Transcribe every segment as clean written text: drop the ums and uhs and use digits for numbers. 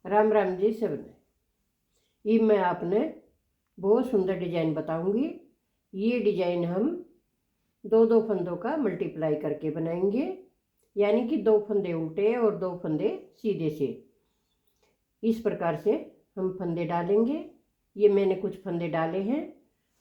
राम राम जी सबने। ये मैं आपने बहुत सुंदर डिजाइन बताऊंगी। ये डिजाइन हम दो दो फंदों का मल्टीप्लाई करके बनाएंगे, यानी कि 2 फंदे उल्टे और 2 फंदे सीधे से। इस प्रकार से हम फंदे डालेंगे। ये मैंने कुछ फंदे डाले हैं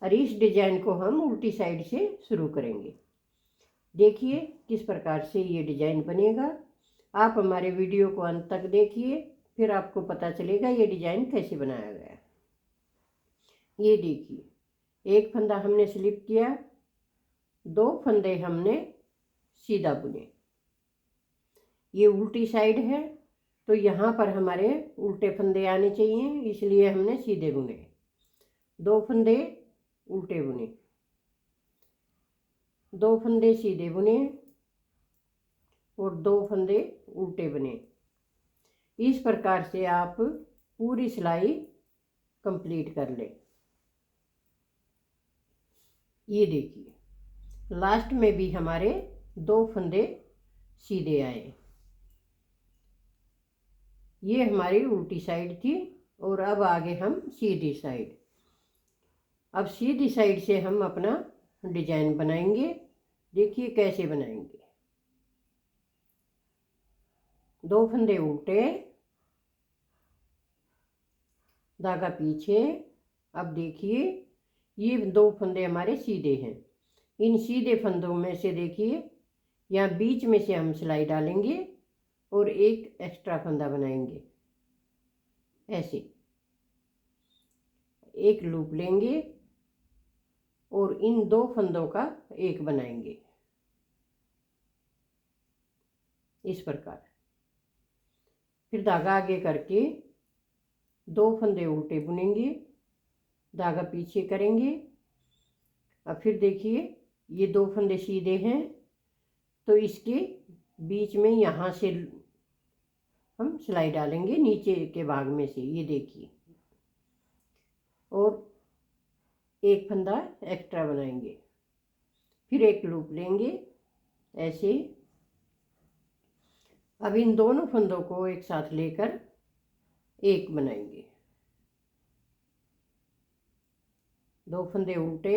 और इस डिजाइन को हम उल्टी साइड से शुरू करेंगे। देखिए किस प्रकार से ये डिजाइन बनेगा। आप हमारे वीडियो को अंत तक देखिए, फिर आपको पता चलेगा ये डिजाइन कैसे बनाया गया। ये देखिए, एक फंदा हमने स्लिप किया, 2 फंदे हमने सीधा बुने। ये उल्टी साइड है तो यहाँ पर हमारे उल्टे फंदे आने चाहिए, इसलिए हमने सीधे बुने। 2 फंदे उल्टे बुने, 2 फंदे सीधे बुने और 2 फंदे उल्टे बने। इस प्रकार से आप पूरी सिलाई कंप्लीट कर ले। ये देखिए, लास्ट में भी हमारे 2 फंदे सीधे आए। ये हमारी उल्टी साइड थी और अब आगे हम सीधी साइड। अब सीधी साइड से हम अपना डिजाइन बनाएंगे। देखिए कैसे बनाएंगे। 2 फंदे उल्टे, धागा पीछे। अब देखिए, ये 2 फंदे हमारे सीधे हैं। इन सीधे फंदों में से देखिए, यहाँ बीच में से हम सिलाई डालेंगे और एक एक्स्ट्रा फंदा बनाएंगे। ऐसे एक लूप लेंगे और इन 2 फंदों का एक बनाएंगे इस प्रकार। फिर धागा आगे करके 2 फंदे उल्टे बुनेंगे, धागा पीछे करेंगे। अब फिर देखिए, ये 2 फंदे सीधे हैं तो इसके बीच में यहाँ से हम सिलाई डालेंगे नीचे के भाग में से। ये देखिए, और एक फंदा एक्स्ट्रा बनाएंगे। फिर एक लूप लेंगे ऐसे। अब इन दोनों फंदों को एक साथ लेकर एक बनाएंगे। 2 फंदे उल्टे,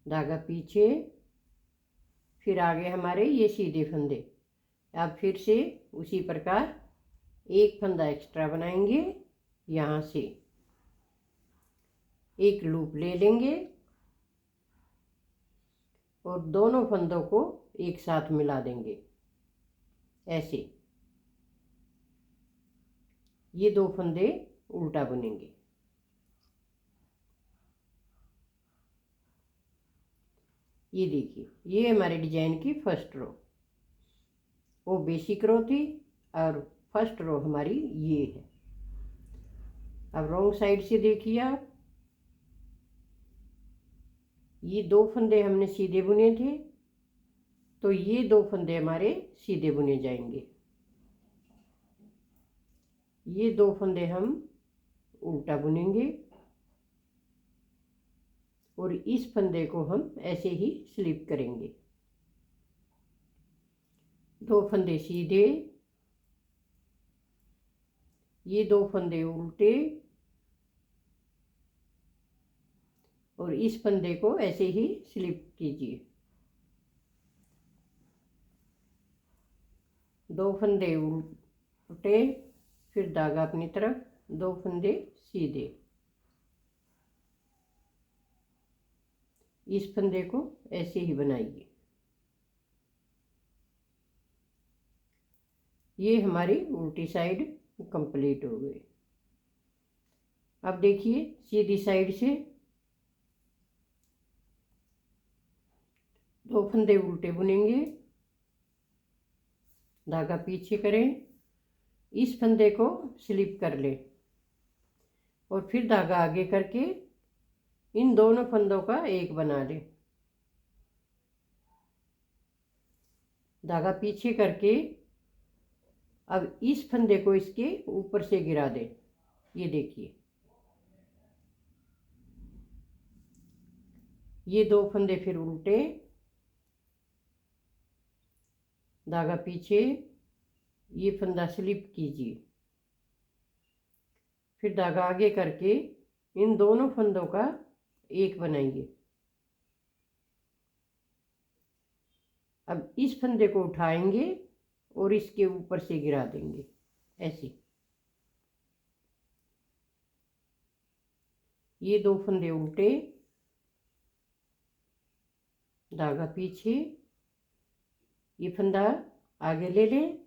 धागा पीछे, फिर आगे हमारे ये सीधे फंदे। अब फिर से उसी प्रकार एक फंदा एक्स्ट्रा बनाएंगे, यहाँ से एक लूप ले लेंगे और दोनों फंदों को एक साथ मिला देंगे ऐसे। ये 2 फंदे उल्टा बुनेंगे। ये देखिए, ये हमारे डिजाइन की फर्स्ट रो। वो बेसिक रो थी और फर्स्ट रो हमारी ये है। अब रॉन्ग साइड से देखिए आप, ये 2 फंदे हमने सीधे बुने थे तो ये 2 फंदे हमारे सीधे बुने जाएंगे। ये 2 फंदे हम उल्टा बुनेंगे और इस फंदे को हम ऐसे ही स्लिप करेंगे। 2 फंदे सीधे, ये 2 फंदे उल्टे और इस फंदे को ऐसे ही स्लिप कीजिए। 2 फंदे उल्टे, फिर धागा अपनी तरफ, 2 फंदे सीधे। इस फंदे को ऐसे ही बनाइए। ये हमारी उल्टी साइड कंप्लीट हो गई। अब देखिए, सीधी साइड से 2 फंदे उल्टे बुनेंगे, धागा पीछे करें, इस फंदे को स्लिप कर लें और फिर धागा आगे करके इन दोनों फंदों का एक बना लें। धागा पीछे करके अब इस फंदे को इसके ऊपर से गिरा दें। ये देखिए, ये 2 फंदे फिर उल्टे, धागा पीछे, ये फंदा स्लिप कीजिए, फिर धागा आगे करके इन दोनों फंदों का एक बनाइए। अब इस फंदे को उठाएंगे और इसके ऊपर से गिरा देंगे ऐसे। ये दो फंदे उल्टे, धागा पीछे, ये फंदा आगे ले लें,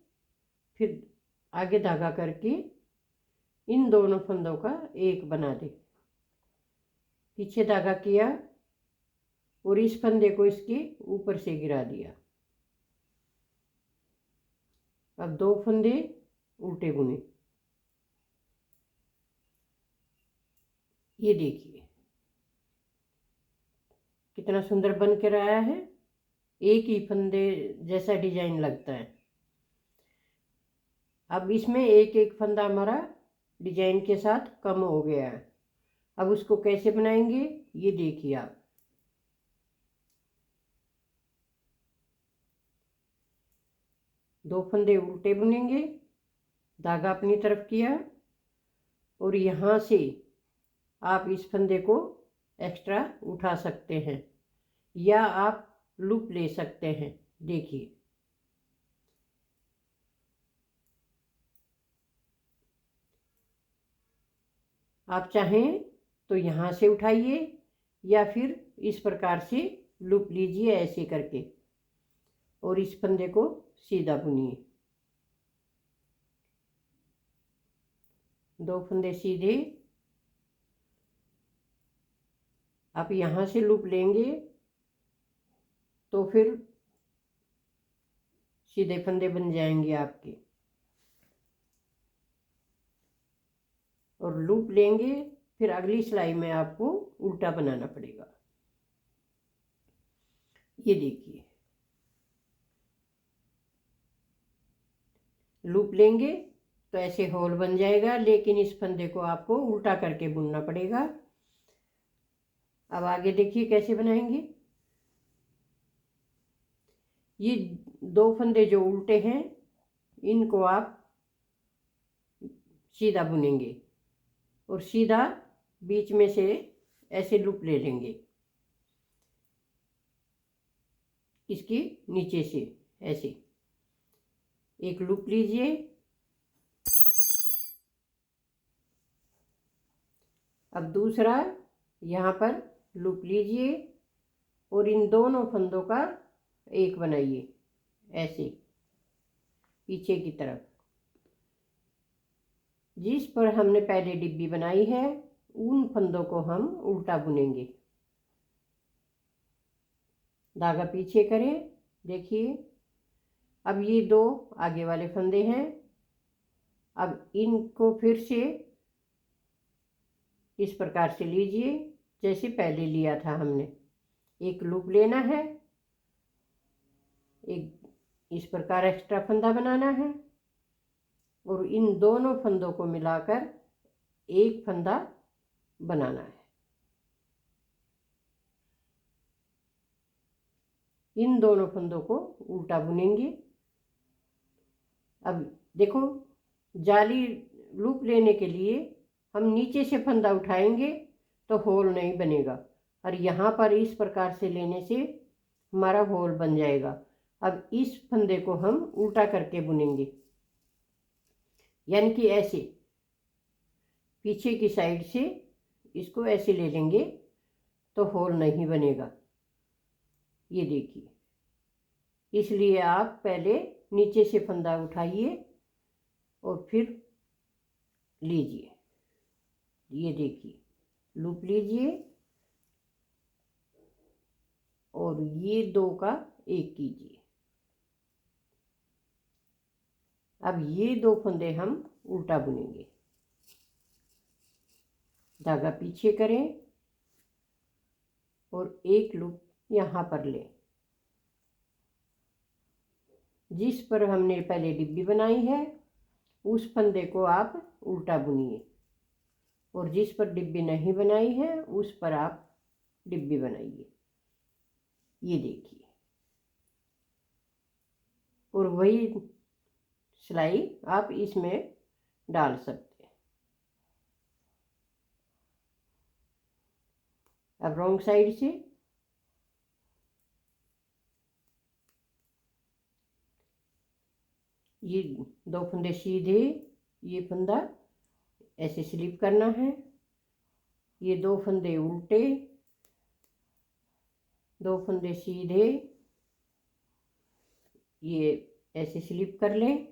फिर आगे धागा करके इन दोनों फंदों का एक बना दें। पीछे धागा किया और इस फंदे को इसके ऊपर से गिरा दिया। अब दो फंदे उल्टे बुने। ये देखिए कितना सुंदर बन कर आया है। एक ही फंदे जैसा डिजाइन लगता है। अब इसमें एक एक फंदा हमारा डिजाइन के साथ कम हो गया है। अब उसको कैसे बनाएंगे ये देखिए आप। दो फंदे उल्टे बुनेंगे, धागा अपनी तरफ किया और यहाँ से आप इस फंदे को एक्स्ट्रा उठा सकते हैं या आप लूप ले सकते हैं। देखिए आप चाहें तो यहाँ से उठाइए या फिर इस प्रकार से लूप लीजिए ऐसे करके और इस फंदे को सीधा बुनिए। दो फंदे सीधे, आप यहाँ से लूप लेंगे तो फिर सीधे फंदे बन जाएंगे आपके, और लूप लेंगे फिर अगली सिलाई में आपको उल्टा बनाना पड़ेगा। ये देखिए लूप लेंगे तो ऐसे होल बन जाएगा, लेकिन इस फंदे को आपको उल्टा करके बुनना पड़ेगा। अब आगे देखिए कैसे बनाएंगे। ये दो फंदे जो उल्टे हैं इनको आप सीधा बुनेंगे और सीधा बीच में से ऐसे लूप ले लेंगे इसके नीचे से ऐसे एक लूप लीजिए। अब दूसरा यहाँ पर लूप लीजिए और इन दोनों फंदों का एक बनाइए ऐसे पीछे की तरफ। जिस पर हमने पहले डिब्बी बनाई है उन फंदों को हम उल्टा बुनेंगे। धागा पीछे करें, देखिए अब ये दो आगे वाले फंदे हैं। अब इनको फिर से इस प्रकार से लीजिए जैसे पहले लिया था हमने। एक लूप लेना है, एक इस प्रकार एक्स्ट्रा फंदा बनाना है और इन दोनों फंदों को मिलाकर एक फंदा बनाना है। इन दोनों फंदों को उल्टा बुनेंगे। अब देखो जाली लूप लेने के लिए हम नीचे से फंदा उठाएंगे तो होल नहीं बनेगा, और यहाँ पर इस प्रकार से लेने से हमारा होल बन जाएगा। अब इस फंदे को हम उल्टा करके बुनेंगे, यानी कि ऐसे पीछे की साइड से इसको ऐसे ले लेंगे तो होल नहीं बनेगा। ये देखिए, इसलिए आप पहले नीचे से फंदा उठाइए और फिर लीजिए। ये देखिए लूप लीजिए और ये दो का एक कीजिए। अब ये दो फंदे हम उल्टा बुनेंगे। धागा पीछे करें और एक लूप यहाँ पर लें। जिस पर हमने पहले डिब्बी बनाई है उस फंदे को आप उल्टा बुनिए और जिस पर डिब्बी नहीं बनाई है उस पर आप डिब्बी बनाइए। ये देखिए, और वही सिलाई आप इसमें डाल सकते हैं। अब रॉन्ग साइड से ये 2 फंदे सीधे, ये फंदा ऐसे स्लिप करना है, ये 2 फंदे उल्टे, 2 फंदे सीधे, ये ऐसे स्लिप कर लें।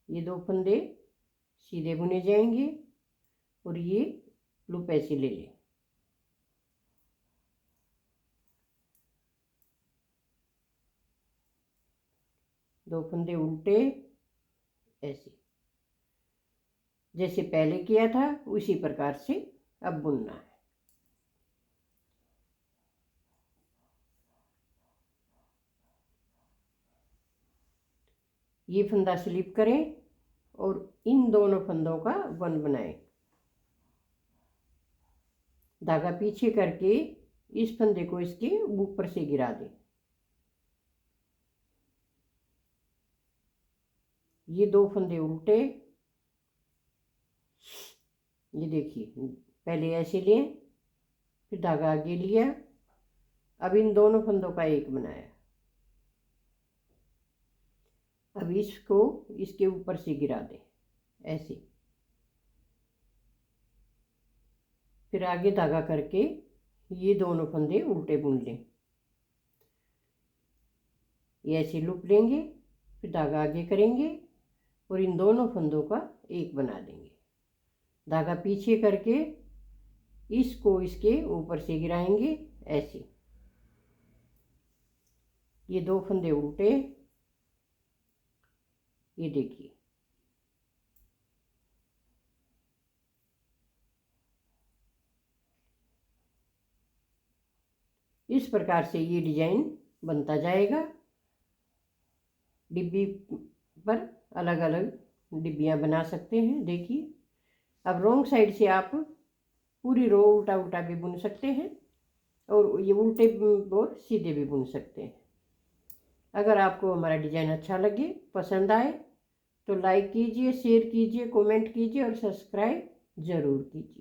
ये 2 फंदे सीधे बुने जाएंगे और ये लूप ऐसे ले लें। दो फंदे उल्टे ऐसे, जैसे पहले किया था उसी प्रकार से अब बुनना है। ये फंदा स्लिप करें और इन दोनों फंदों का वन बनाएं। धागा पीछे करके इस फंदे को इसके ऊपर से गिरा दें। ये 2 फंदे उल्टे, ये देखिए पहले ऐसे लिए, फिर धागा आगे लिया, अब इन दोनों फंदों का एक बनाया। अब इसको इसके ऊपर से गिरा दें ऐसे, फिर आगे धागा करके ये दोनों फंदे उल्टे बुन लें। ये ऐसे लूप लेंगे, फिर धागा आगे करेंगे और इन दोनों फंदों का एक बना देंगे। धागा पीछे करके इसको इसके ऊपर से गिराएंगे ऐसे। ये 2 फंदे उल्टे, ये देखिए इस प्रकार से ये डिजाइन बनता जाएगा। डिब्बी पर अलग अलग डिब्बियाँ बना सकते हैं। देखिए अब रॉन्ग साइड से आप पूरी रो उल्टा उल्टा भी बुन सकते हैं और ये उल्टे और सीधे भी बुन सकते हैं। अगर आपको हमारा डिजाइन अच्छा लगे, पसंद आए तो लाइक कीजिए, शेयर कीजिए, कमेंट कीजिए और सब्सक्राइब ज़रूर कीजिए।